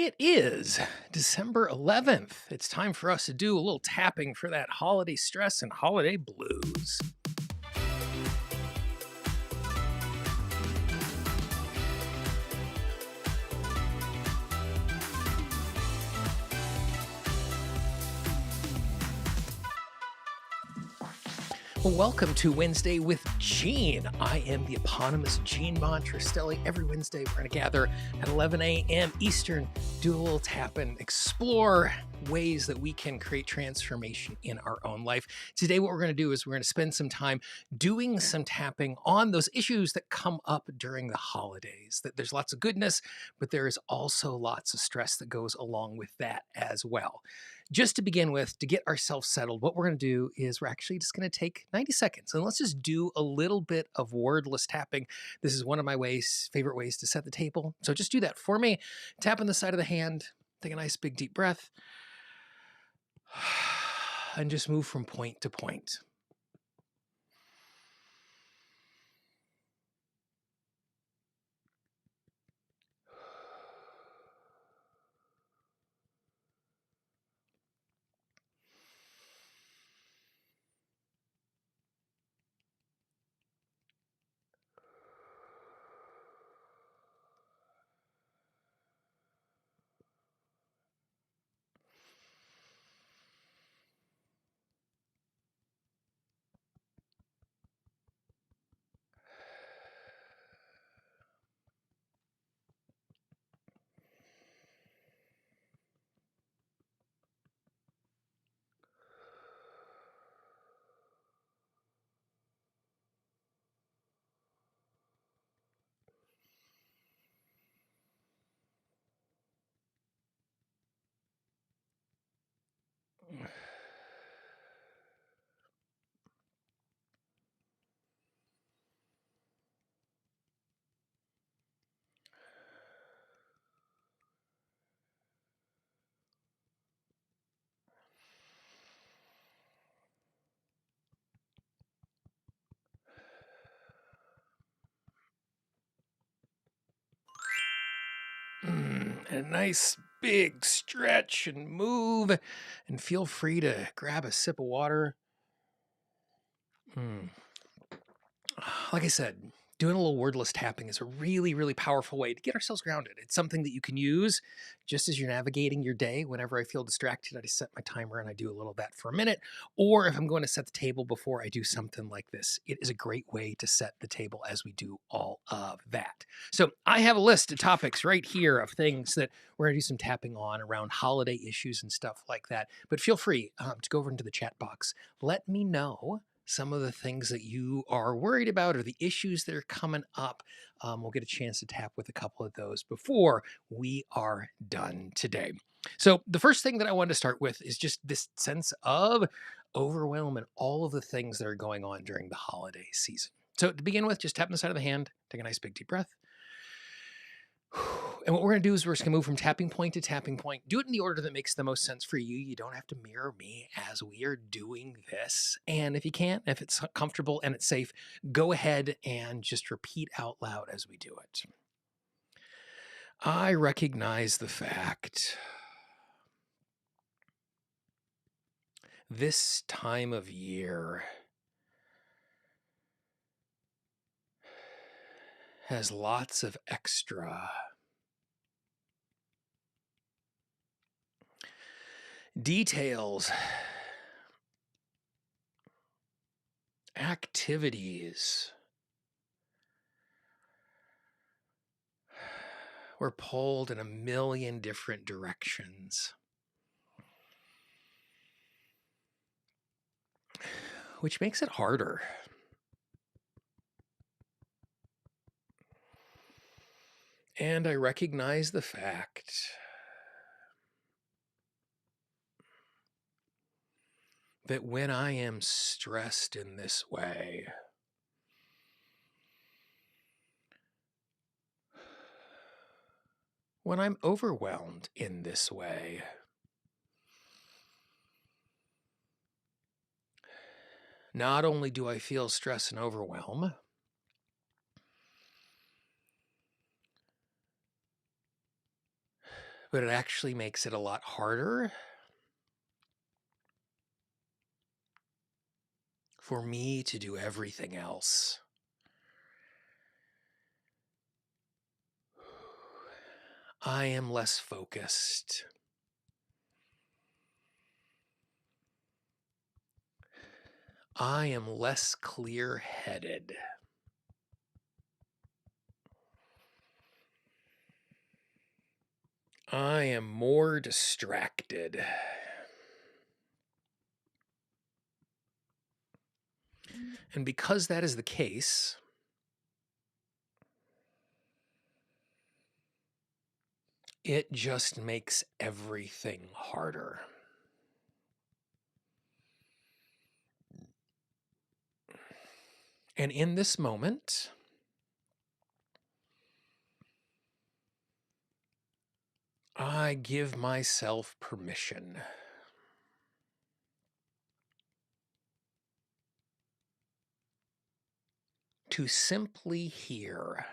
It is December 11th. It's time for us to do a little tapping for that holiday stress and holiday blues. Well, welcome to Wednesday with Gene. I am the eponymous Gene Monterastelli. Every Wednesday, we're going to gather at 11 a.m. Eastern, do a little tap and explore ways that we can create transformation in our own life. Today, what we're going to do is we're going to spend some time doing some tapping on those issues that come up during the holidays. That there's lots of goodness, but there is also lots of stress that goes along with that as well. Just to begin with, to get ourselves settled, what we're going to do is we're actually just going to take 90 seconds and let's just do a little bit of wordless tapping. This is one of my favorite ways to set the table. So just do that for me. Tap on the side of the hand, take a nice big deep breath, and just move from point to point. A nice big stretch and move, and feel free to grab a sip of water. Like I said, doing a little wordless tapping is a really, really powerful way to get ourselves grounded. It's something that you can use just as you're navigating your day. Whenever I feel distracted, I just set my timer and I do a little of that for a minute. Or if I'm going to set the table before I do something like this, it is a great way to set the table as we do all of that. So I have a list of topics right here of things that we're going to do some tapping on around holiday issues and stuff like that. But feel free to go over into the chat box. Let me know some of the things that you are worried about or the issues that are coming up. We'll get a chance to tap with a couple of those before we are done today. So the first thing that I wanted to start with is just this sense of overwhelm and all of the things that are going on during the holiday season. So to begin with, just tap on the side of the hand, take a nice big deep breath. And what we're going to do is we're just going to move from tapping point to tapping point. Do it in the order that makes the most sense for you. You don't have to mirror me as we are doing this. And if you can't, if it's comfortable and it's safe, go ahead and just repeat out loud as we do it. I recognize the fact this time of year has lots of extra details, activities. We're pulled in a million different directions, which makes it harder. And I recognize the fact that when I am stressed in this way, when I'm overwhelmed in this way, not only do I feel stress and overwhelm, but it actually makes it a lot harder for me to do everything else. I am less focused. I am less clear-headed. I am more distracted. And because that is the case, it just makes everything harder. And in this moment, I give myself permission to simply hear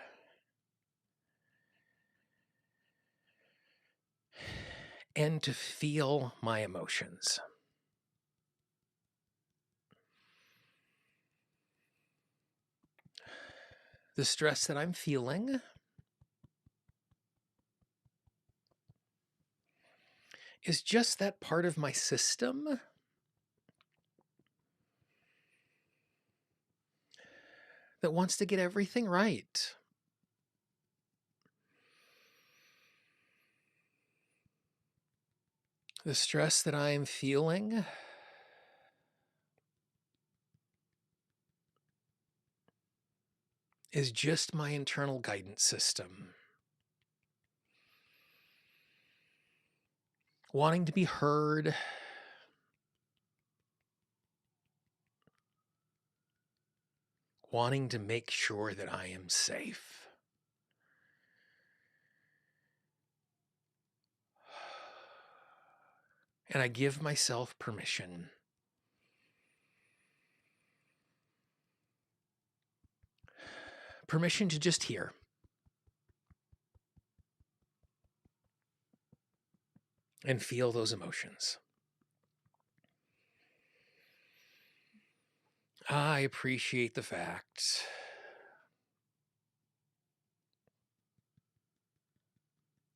and to feel my emotions. The stress that I'm feeling is just that part of my system that wants to get everything right. The stress that I am feeling is just my internal guidance system, wanting to be heard, wanting to make sure that I am safe. And I give myself permission to just hear. And feel those emotions. I appreciate the fact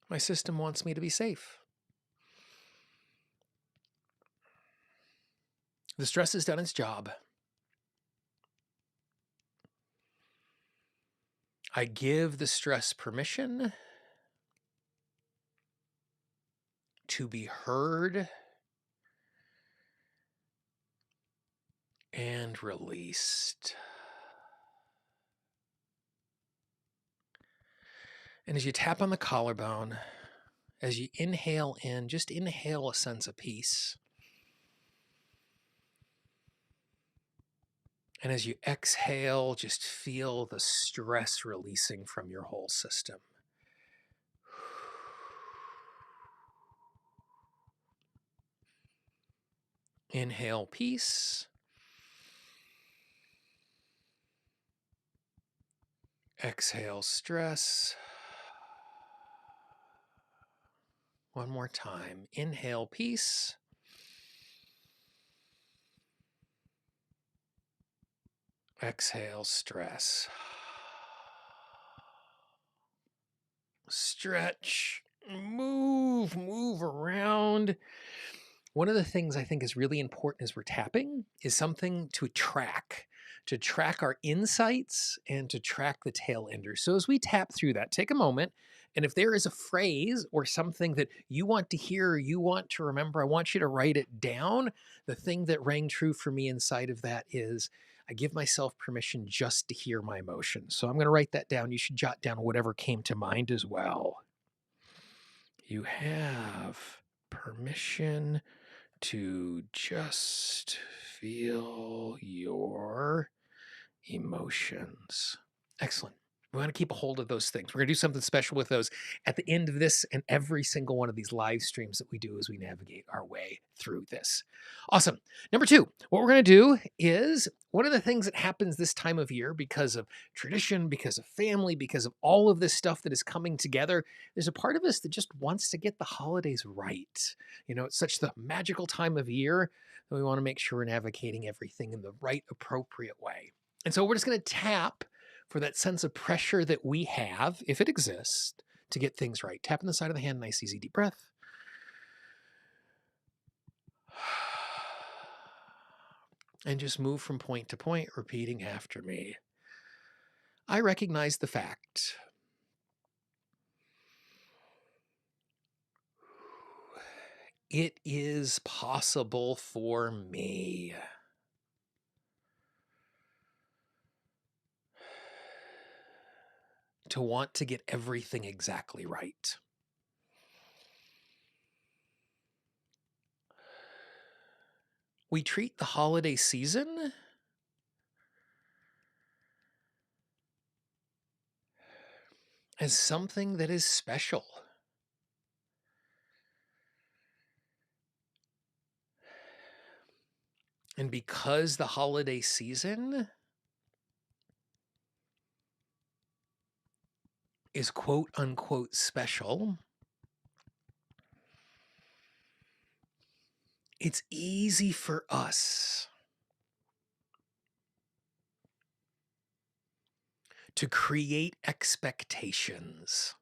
my system wants me to be safe. The stress has done its job. I give the stress permission to be heard and released. And as you tap on the collarbone, as you inhale in, just inhale a sense of peace. And as you exhale, just feel the stress releasing from your whole system. Inhale peace. Exhale stress. One more time. Inhale peace. Exhale stress. Stretch. Move around. One of the things I think is really important as we're tapping is something to track our insights and to track the tail enders. So as we tap through that, take a moment. And if there is a phrase or something that you want to hear or you want to remember, I want you to write it down. The thing that rang true for me inside of that is I give myself permission just to hear my emotions. So I'm going to write that down. You should jot down whatever came to mind as well. You have permission to just feel your emotions. Excellent. We want to keep a hold of those things. We're going to do something special with those at the end of this and every single one of these live streams that we do as we navigate our way through this. Awesome. Number two, what we're going to do is one of the things that happens this time of year because of tradition, because of family, because of all of this stuff that is coming together. There's a part of us that just wants to get the holidays right. It's such the magical time of year that we want to make sure we're navigating everything in the right, appropriate way. And so we're just going to tap for that sense of pressure that we have, if it exists, to get things right. Tapping the side of the hand, nice, easy, deep breath. And just move from point to point, repeating after me. I recognize the fact it is possible for me to want to get everything exactly right. We treat the holiday season as something that is special. And because the holiday season is quote unquote special, it's easy for us to create expectations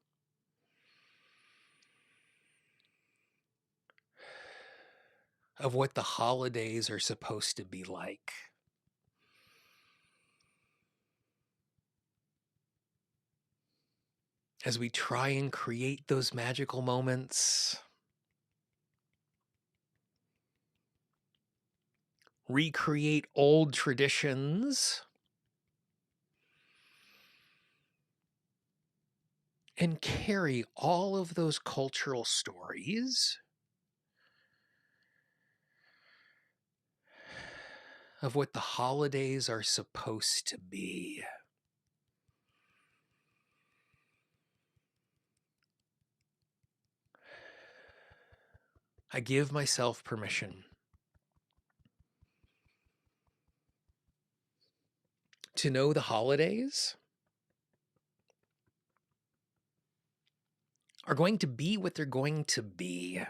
of what the holidays are supposed to be like. As we try and create those magical moments, recreate old traditions, and carry all of those cultural stories of what the holidays are supposed to be. I give myself permission to know the holidays are going to be what they're going to be.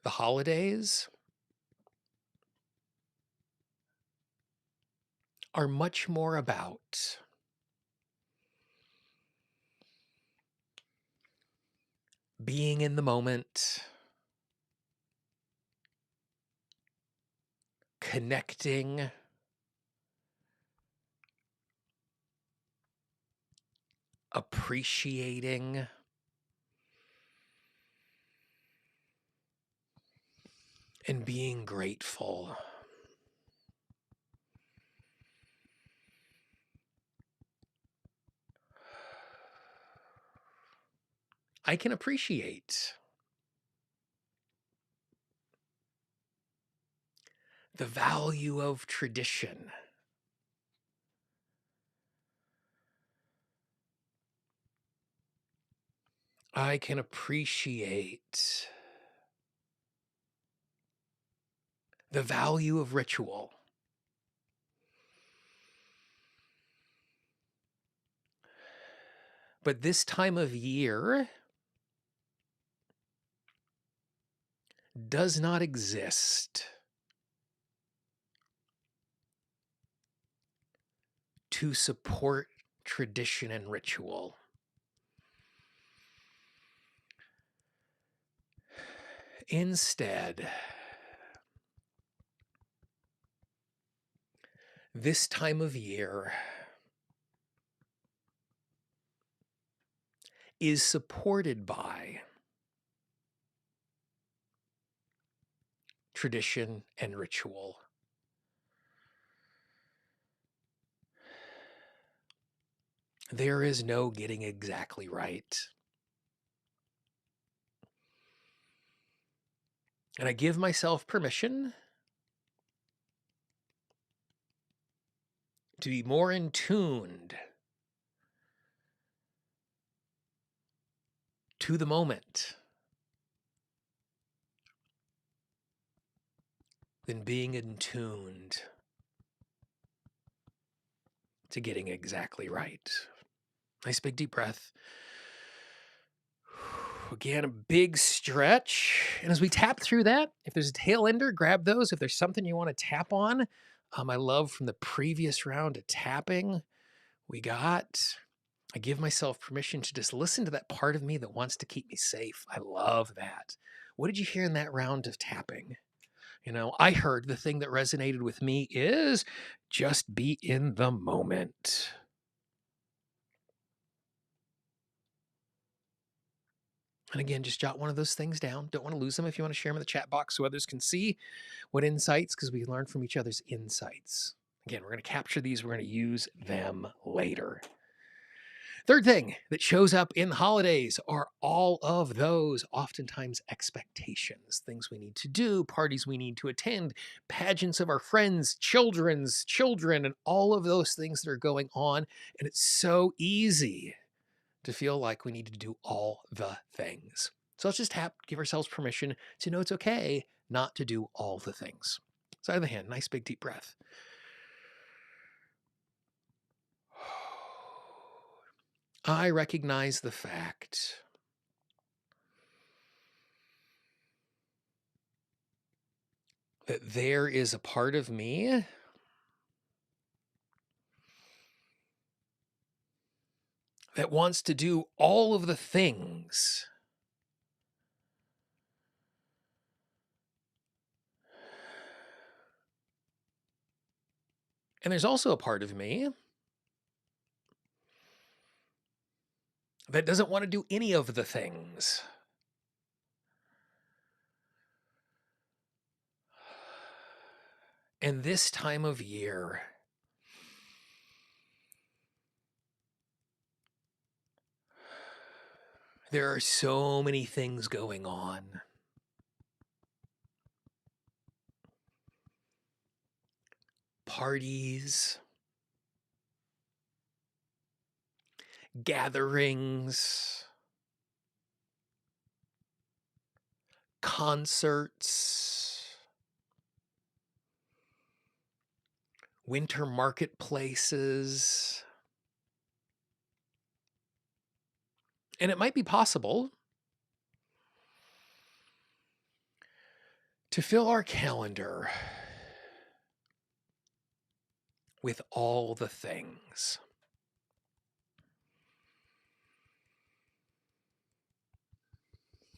The holidays are much more about being in the moment, connecting, appreciating, and being grateful. I can appreciate the value of tradition. I can appreciate the value of ritual. But this time of year does not exist to support tradition and ritual. Instead, this time of year is supported by tradition and ritual. There is no getting exactly right. And I give myself permission to be more in tuned to the moment than being in tuned to getting exactly right. Nice big deep breath. Again, a big stretch. And as we tap through that, if there's a tail ender, grab those. If there's something you want to tap on, I love from the previous round of tapping, I give myself permission to just listen to that part of me that wants to keep me safe. I love that. What did you hear in that round of tapping? I heard the thing that resonated with me is just be in the moment. And again, just jot one of those things down. Don't want to lose them. If you want to share them in the chat box so others can see what insights, because we learn from each other's insights. Again, we're going to capture these. We're going to use them later. Third thing that shows up in the holidays are all of those oftentimes expectations, things we need to do, parties we need to attend, pageants of our friends, children's children, and all of those things that are going on. And it's so easy to feel like we need to do all the things. So let's just give ourselves permission to know it's okay not to do all the things. Side of the hand, nice big deep breath. I recognize the fact that there is a part of me that wants to do all of the things. And there's also a part of me that doesn't want to do any of the things. And this time of year, there are so many things going on. Parties, gatherings, concerts, winter marketplaces. And it might be possible to fill our calendar with all the things.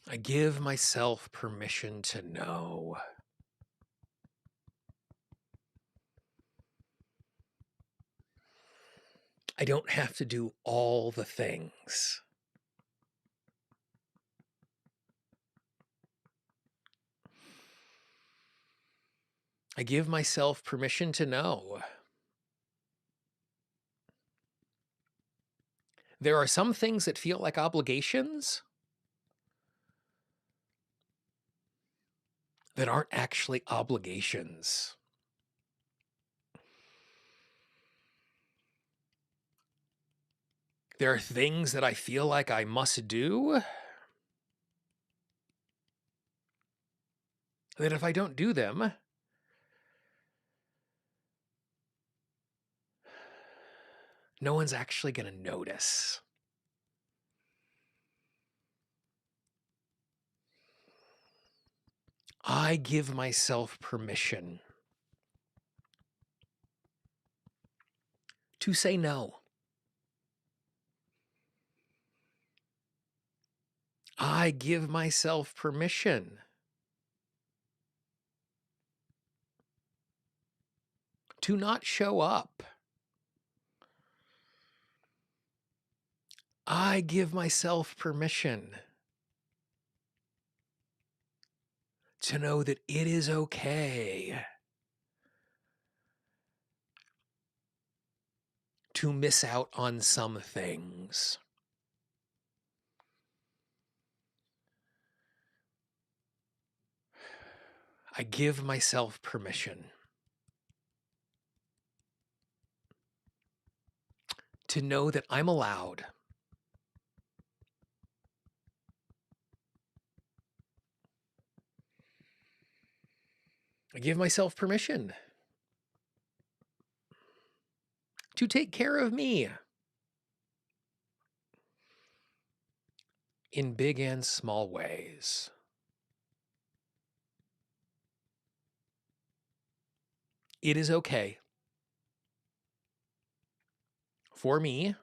I give myself permission to know I don't have to do all the things. I give myself permission to know there are some things that feel like obligations that aren't actually obligations. There are things that I feel like I must do that if I don't do them, no one's actually going to notice. I give myself permission to say no. I give myself permission to not show up. I give myself permission to know that it is okay to miss out on some things. I give myself permission to know that I'm allowed. I give myself permission to take care of me in big and small ways. It is okay for me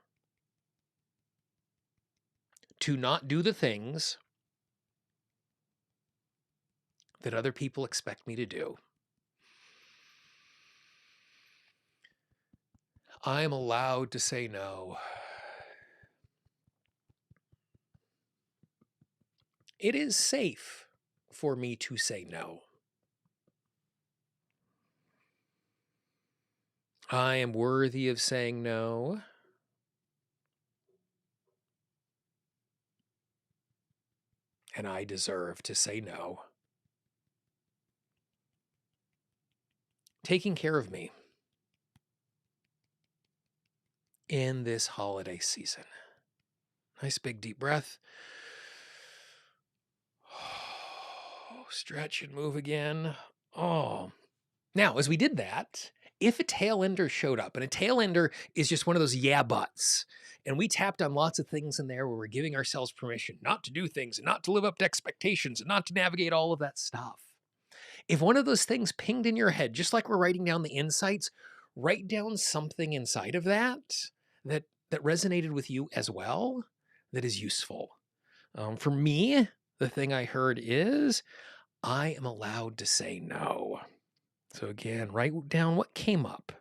to not do the things that other people expect me to do. I am allowed to say no. It is safe for me to say no. I am worthy of saying no. And I deserve to say no. Taking care of me in this holiday season. Nice big deep breath. Stretch and move again. Oh. Now, as we did that, if a tail ender showed up, and a tail ender is just one of those yeah buts, and we tapped on lots of things in there where we're giving ourselves permission not to do things and not to live up to expectations and not to navigate all of that stuff. If one of those things pinged in your head, just like we're writing down the insights, write down something inside of that resonated with you as well, that is useful. For me, the thing I heard is, I am allowed to say no. So again, write down what came up.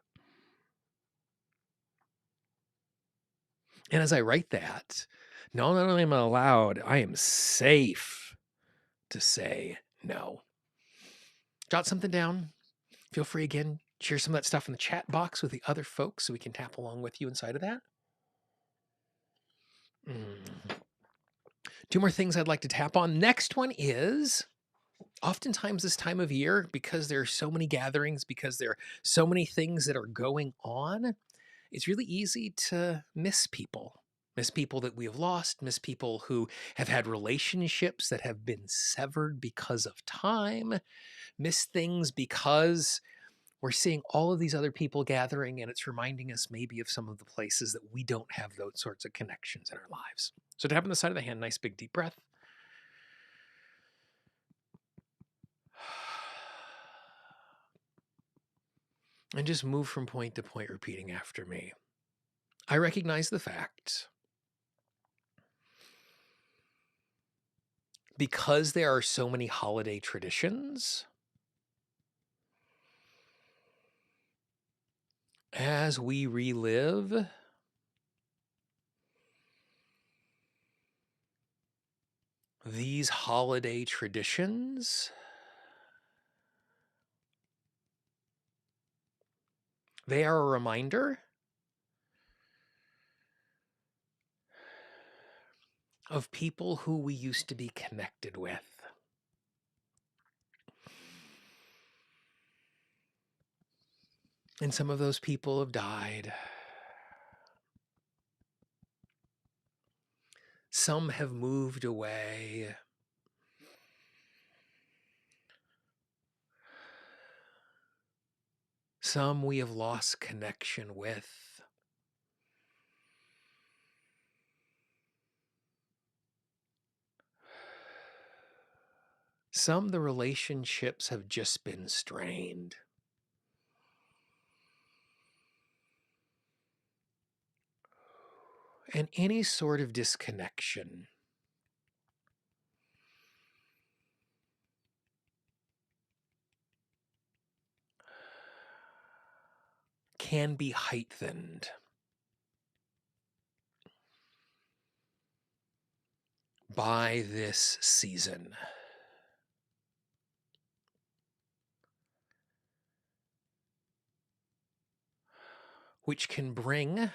And as I write that, not only am I allowed, I am safe to say no. Jot something down. Feel free again, share some of that stuff in the chat box with the other folks so we can tap along with you inside of that. Two more things I'd like to tap on. Next one is, oftentimes this time of year, because there are so many gatherings, because there are so many things that are going on, it's really easy to miss people that we have lost, miss people who have had relationships that have been severed because of time, miss things because we're seeing all of these other people gathering, and it's reminding us maybe of some of the places that we don't have those sorts of connections in our lives. So tap on the side of the hand, nice big deep breath. And just move from point to point, repeating after me. I recognize the fact, because there are so many holiday traditions, as we relive these holiday traditions, they are a reminder of people who we used to be connected with. And some of those people have died. Some have moved away. Some we have lost connection with. Some the relationships have just been strained. And any sort of disconnection can be heightened by this season. Which can bring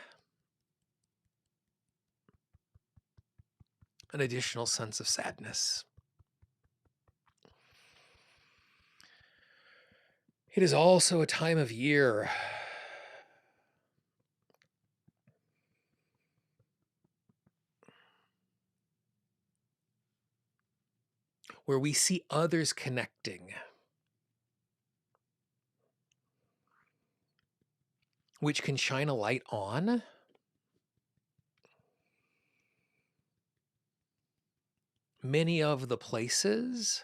an additional sense of sadness. It is also a time of year where we see others connecting, which can shine a light on many of the places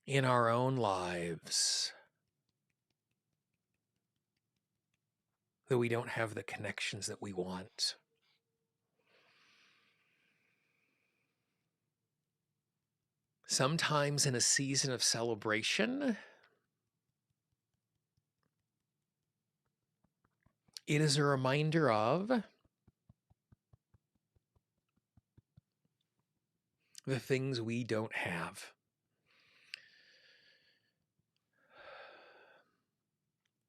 in our own lives that we don't have the connections that we want. Sometimes in a season of celebration, it is a reminder of the things we don't have.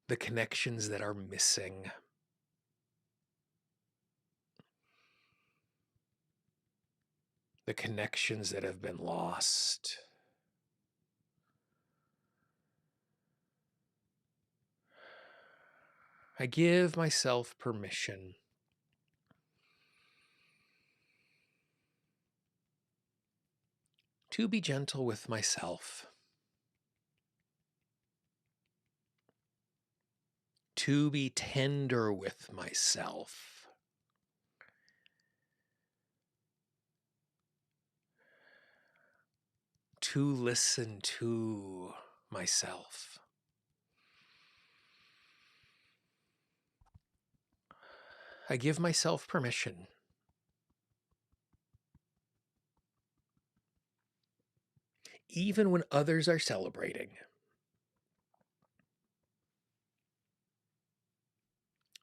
The connections that are missing. The connections that have been lost. I give myself permission to be gentle with myself, to be tender with myself, to listen to myself. I give myself permission even when others are celebrating,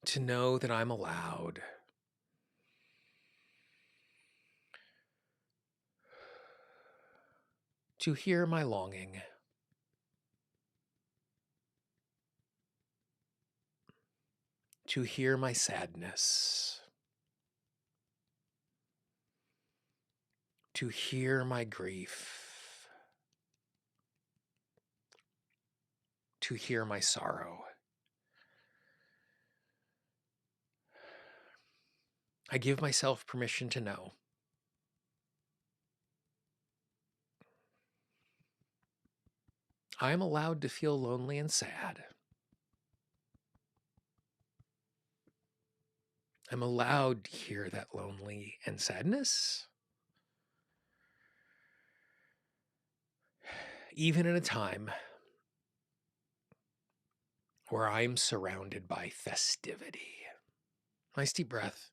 to know that I'm allowed to hear my longing, to hear my sadness, to hear my grief, to hear my sorrow. I give myself permission to know I am allowed to feel lonely and sad. I'm allowed to hear that lonely and sadness, even in a time where I'm surrounded by festivity. Nice deep breath.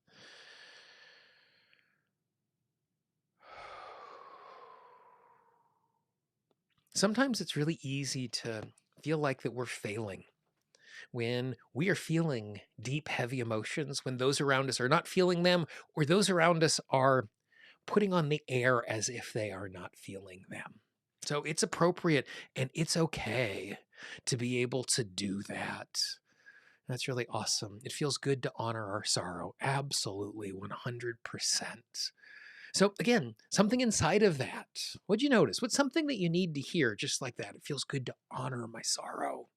Sometimes it's really easy to feel like that we're failing when we are feeling deep, heavy emotions, when those around us are not feeling them, or those around us are putting on the air as if they are not feeling them. So it's appropriate and it's okay to be able to do that. That's really awesome. It feels good to honor our sorrow. Absolutely, 100%. So again, something inside of that. What'd you notice? What's something that you need to hear just like that? It feels good to honor my sorrow,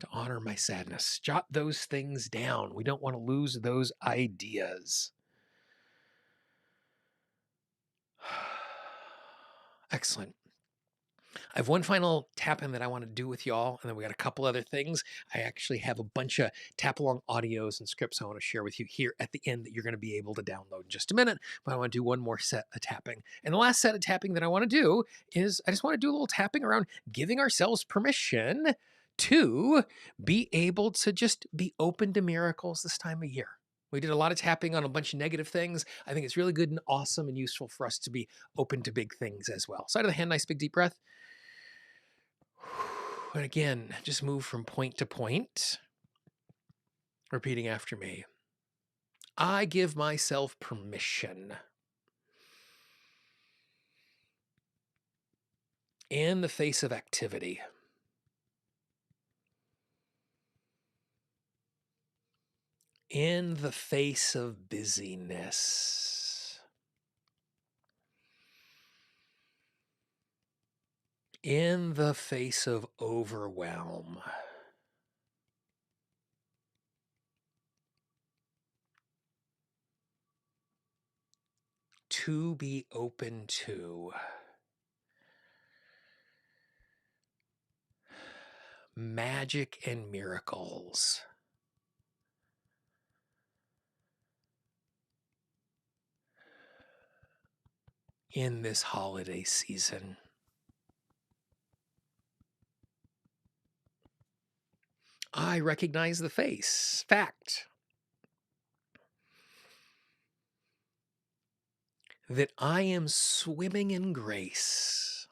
to honor my sadness. Jot those things down. We don't want to lose those ideas. Excellent. I have one final tap in that I want to do with y'all, and then we got a couple other things. I actually have a bunch of tap along audios and scripts I want to share with you here at the end that you're going to be able to download in just a minute. But I want to do one more set of tapping. And the last set of tapping that I want to do is I just want to do a little tapping around giving ourselves permission to be able to just be open to miracles this time of year. We did a lot of tapping on a bunch of negative things. I think it's really good and awesome and useful for us to be open to big things as well. Side of the hand, nice big deep breath. And again, just move from point to point, repeating after me. I give myself permission in the face of activity, in the face of busyness, in the face of overwhelm. to be open to magic and miracles in this holiday season. I recognize the face. Fact. That I am swimming in grace.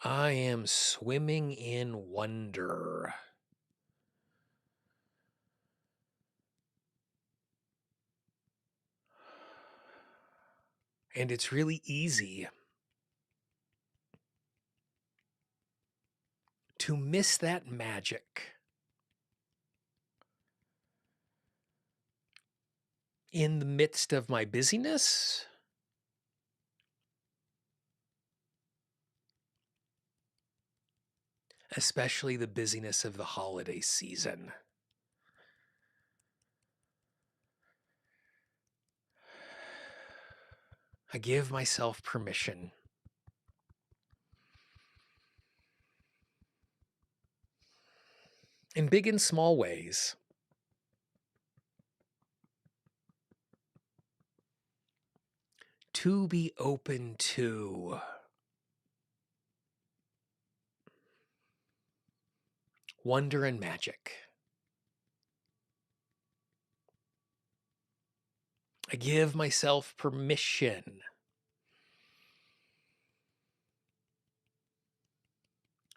I am swimming in wonder. And it's really easy to miss that magic in the midst of my busyness, especially the busyness of the holiday season. I give myself permission in big and small ways to be open to wonder and magic. I give myself permission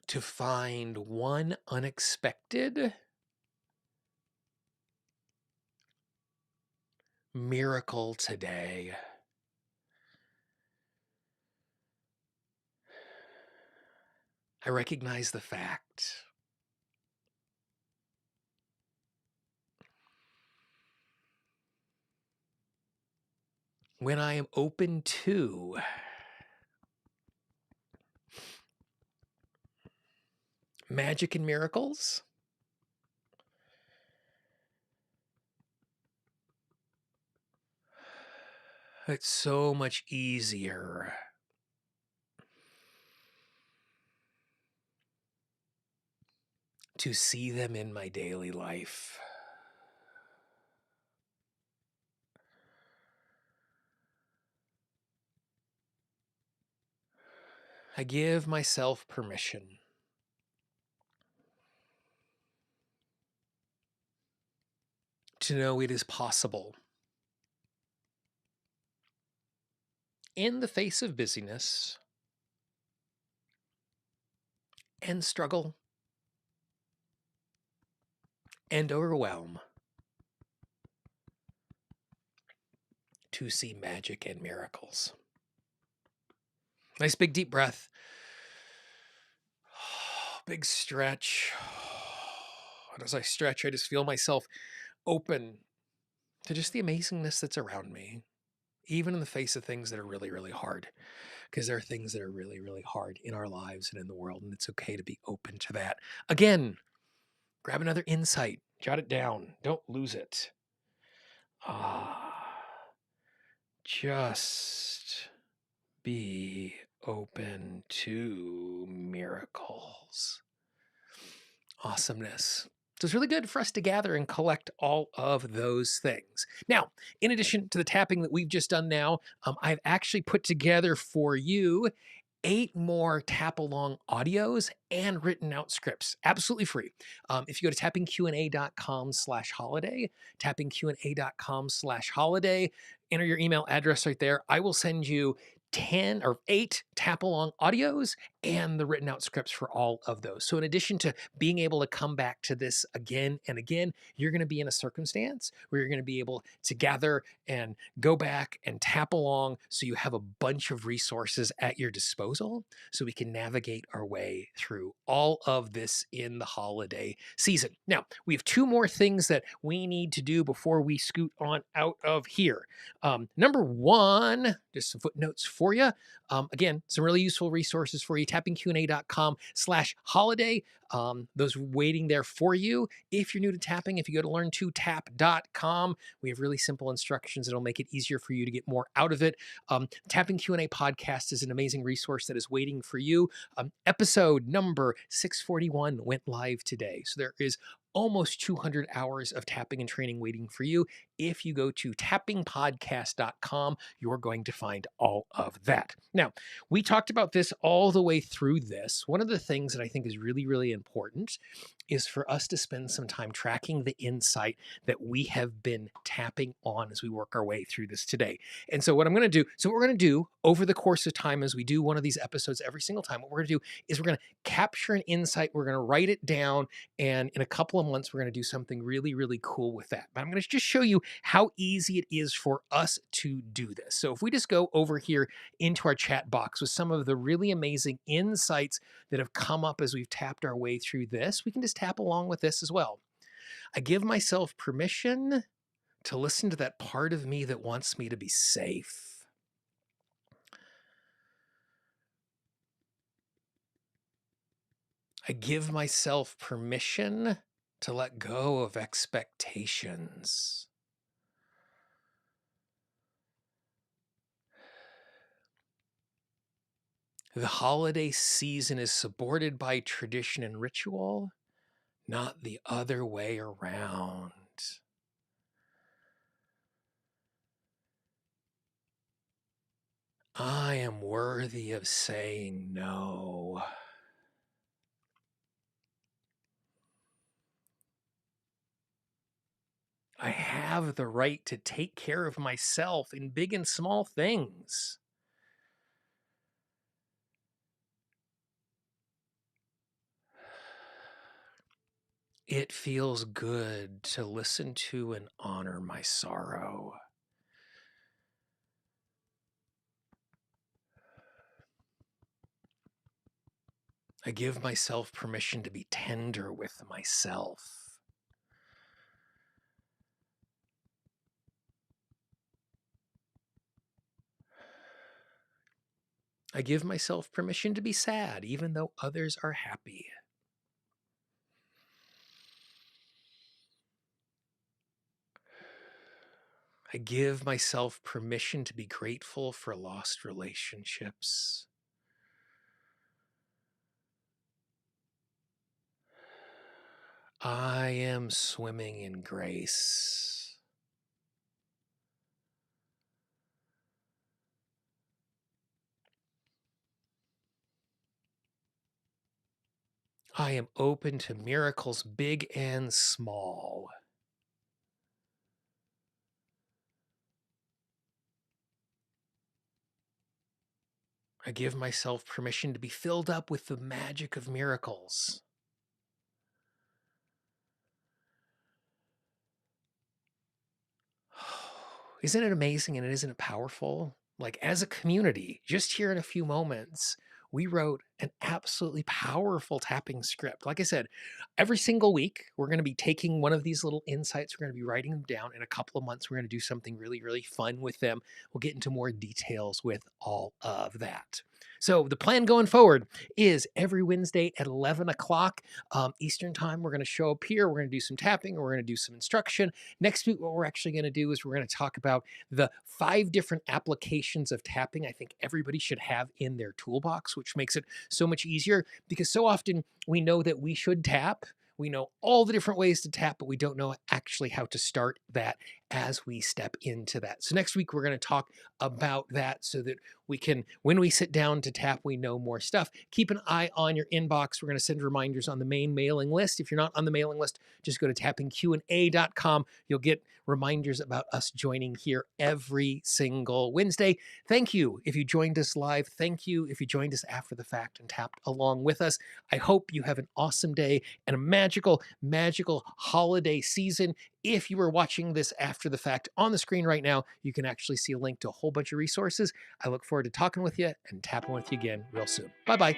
to find one unexpected miracle today. I recognize the fact when I am open to magic and miracles, it's so much easier to see them in my daily life. I give myself permission to know it is possible in the face of busyness and struggle and overwhelm to see magic and miracles. Nice big deep breath. Big stretch. And as I stretch, I just feel myself open to just the amazingness that's around me, even in the face of things that are really, really hard. Because there are things that are really, really hard in our lives and in the world, and it's okay to be open to that. Again, grab another insight, jot it down, don't lose it. Just be open to miracles. Awesomeness. So it's really good for us to gather and collect all of those things. Now, in addition to the tapping that we've just done now, I've actually put together for you 8 more tap along audios and written out scripts, absolutely free. If you go to tappingqa.com/holiday, tappingqa.com/holiday, enter your email address right there. I will send you 10 or 8 tap along audios and the written out scripts for all of those. So in addition to being able to come back to this again and again, you're going to be in a circumstance where you're going to be able to gather and go back and tap along so you have a bunch of resources at your disposal so we can navigate our way through all of this in the holiday season. Now, we have 2 more things that we need to do before we scoot on out of here. Number 1, just some footnotes for you. Again, some really useful resources for you. tappingqa.com/holiday. Those waiting there for you. If you're new to tapping, if you go to learn2tap.com, we have really simple instructions that'll make it easier for you to get more out of it. Tapping Q&A podcast is an amazing resource that is waiting for you. Episode number 641 went live today. So there is almost 200 hours of tapping and training waiting for you. If you go to tappingpodcast.com, you're going to find all of that. Now, we talked about this all the way through this. One of the things that I think is really, really important is for us to spend some time tracking the insight that we have been tapping on as we work our way through this today. And so what we're going to do over the course of time, as we do one of these episodes every single time, what we're going to do is we're going to capture an insight, we're going to write it down, and in a couple of months, we're going to do something really, really cool with that. But I'm going to just show you how easy it is for us to do this. So if we just go over here into our chat box with some of the really amazing insights that have come up as we've tapped our way through this, we can just tap along with this as well. I give myself permission to listen to that part of me that wants me to be safe. I give myself permission to let go of expectations. The holiday season is supported by tradition and ritual, not the other way around. I am worthy of saying no. I have the right to take care of myself in big and small things. It feels good to listen to and honor my sorrow. I give myself permission to be tender with myself. I give myself permission to be sad, even though others are happy. I give myself permission to be grateful for lost relationships. I am swimming in grace. I am open to miracles big and small. I give myself permission to be filled up with the magic of miracles. Isn't it amazing and isn't it powerful? Like, as a community, just here in a few moments, we wrote an absolutely powerful tapping script. Like I said, every single week, we're going to be taking one of these little insights. We're going to be writing them down. In a couple of months, we're going to do something really, really fun with them. We'll get into more details with all of that. So the plan going forward is every Wednesday at 11 o'clock Eastern time, we're going to show up here. We're going to do some tapping. We're going to do some instruction. Next week, what we're actually going to do is we're going to talk about the 5 different applications of tapping I think everybody should have in their toolbox, which makes it so much easier because so often we know that we should tap. We know all the different ways to tap, but we don't know actually how to start that as we step into that. So next week, we're going to talk about that so that we can, when we sit down to tap, we know more stuff. Keep an eye on your inbox. We're going to send reminders on the main mailing list. If you're not on the mailing list, just go to tappingqa.com. You'll get reminders about us joining here every single Wednesday. Thank you if you joined us live. Thank you if you joined us after the fact and tapped along with us. I hope you have an awesome day and a magical, magical holiday season. If you are watching this after the fact on the screen right now, you can actually see a link to a whole bunch of resources. I look forward to talking with you and tapping with you again real soon. Bye-bye.